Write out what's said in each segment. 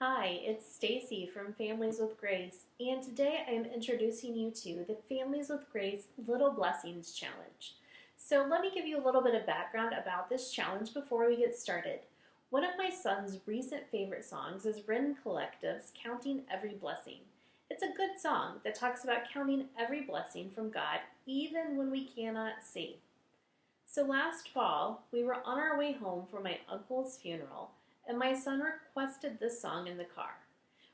Hi, it's Stacy from Families with Grace, and today I am introducing you to the Families with Grace Little Blessings Challenge. So, let me give you a little bit of background about this challenge before we get started. One of my son's recent favorite songs is Ren Collective's Counting Every Blessing. It's a good song that talks about counting every blessing from God, even when we cannot see. So last fall, we were on our way home from my uncle's funeral, and my son requested this song in the car.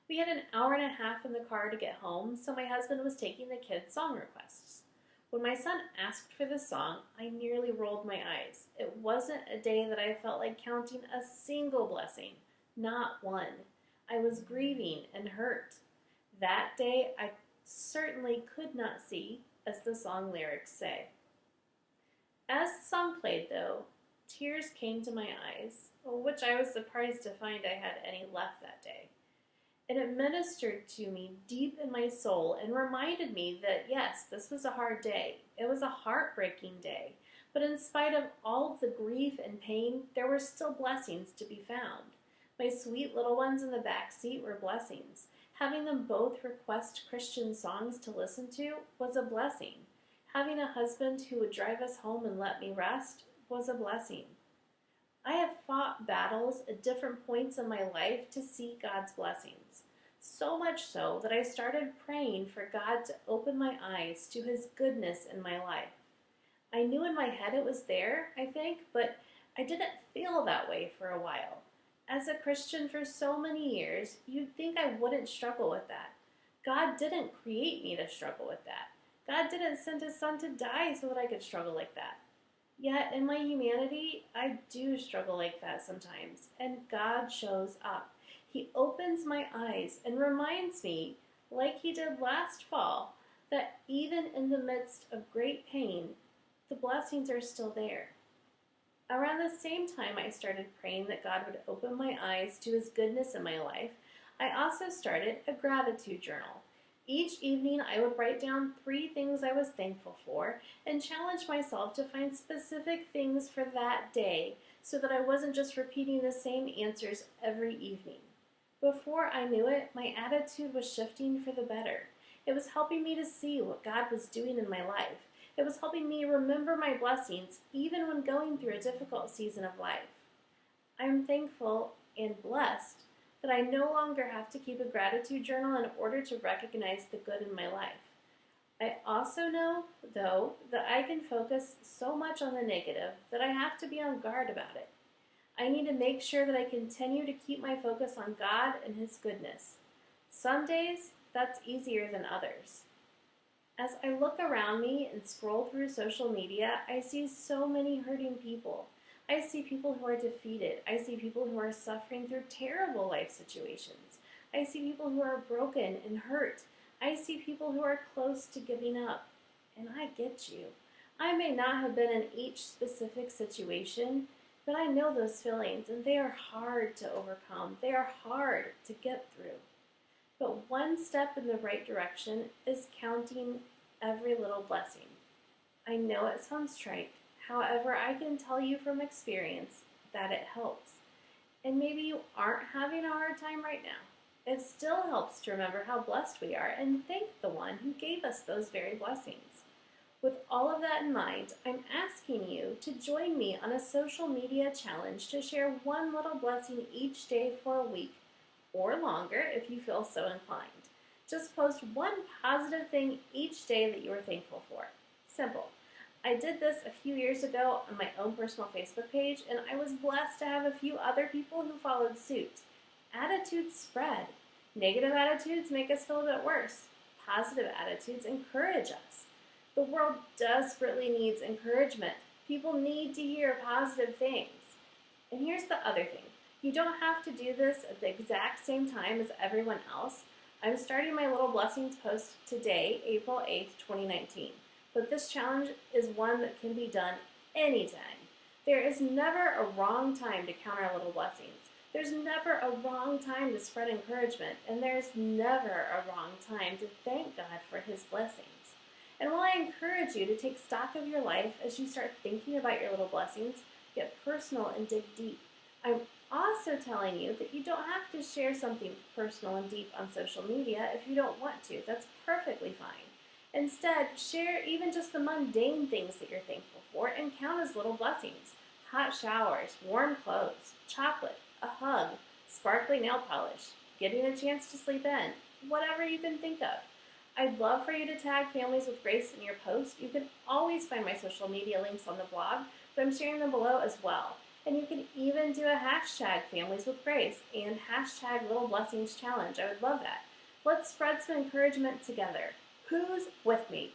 We had an hour and a half in the car to get home, so my husband was taking the kids' song requests. When my son asked for this song, I nearly rolled my eyes. It wasn't a day that I felt like counting a single blessing, not one. I was grieving and hurt. That day, I certainly could not see, as the song lyrics say. As the song played, though, tears came to my eyes, which I was surprised to find I had any left that day. And it ministered to me deep in my soul and reminded me that, yes, this was a hard day. It was a heartbreaking day. But in spite of all of the grief and pain, there were still blessings to be found. My sweet little ones in the back seat were blessings. Having them both request Christian songs to listen to was a blessing. Having a husband who would drive us home and let me rest was a blessing. I have fought battles at different points in my life to see God's blessings. So much so that I started praying for God to open my eyes to His goodness in my life. I knew in my head it was there, I think, but I didn't feel that way for a while. As a Christian for so many years, you'd think I wouldn't struggle with that. God didn't create me to struggle with that. God didn't send His Son to die so that I could struggle like that. Yet, in my humanity, I do struggle like that sometimes, and God shows up. He opens my eyes and reminds me, like He did last fall, that even in the midst of great pain, the blessings are still there. Around the same time I started praying that God would open my eyes to His goodness in my life, I also started a gratitude journal. Each evening I would write down 3 things I was thankful for and challenge myself to find specific things for that day so that I wasn't just repeating the same answers every evening. Before I knew it, my attitude was shifting for the better. It was helping me to see what God was doing in my life. It was helping me remember my blessings even when going through a difficult season of life. I'm thankful and blessed that I no longer have to keep a gratitude journal in order to recognize the good in my life. I also know, though, that I can focus so much on the negative that I have to be on guard about it. I need to make sure that I continue to keep my focus on God and His goodness. Some days, that's easier than others. As I look around me and scroll through social media, I see so many hurting people. I see people who are defeated. I see people who are suffering through terrible life situations. I see people who are broken and hurt. I see people who are close to giving up. And I get you. I may not have been in each specific situation, but I know those feelings, and they are hard to overcome. They are hard to get through. But one step in the right direction is counting every little blessing. I know it sounds trite. However, I can tell you from experience that it helps. And maybe you aren't having a hard time right now. It still helps to remember how blessed we are and thank the one who gave us those very blessings. With all of that in mind, I'm asking you to join me on a social media challenge to share one little blessing each day for a week, or longer if you feel so inclined. Just post one positive thing each day that you are thankful for. Simple. I did this a few years ago on my own personal Facebook page, and I was blessed to have a few other people who followed suit. Attitudes spread. Negative attitudes make us feel a bit worse. Positive attitudes encourage us. The world desperately needs encouragement. People need to hear positive things. And here's the other thing. You don't have to do this at the exact same time as everyone else. I'm starting my Little Blessings post today, April 8th, 2019. But this challenge is one that can be done anytime. There is never a wrong time to count our little blessings. There's never a wrong time to spread encouragement, and there's never a wrong time to thank God for His blessings. And while I encourage you to take stock of your life as you start thinking about your little blessings, get personal and dig deep, I'm Also telling you that you don't have to share something personal and deep on social media if you don't want to. That's perfectly fine. Instead, share even just the mundane things that you're thankful for and count as little blessings. Hot showers, warm clothes, chocolate, a hug, sparkly nail polish, getting a chance to sleep in, whatever you can think of. I'd love for you to tag Families with Grace in your post. You can always find my social media links on the blog, but I'm sharing them below as well. And you can even do a hashtag Families with Grace and hashtag Little Blessings Challenge. I would love that. Let's spread some encouragement together. Who's with me?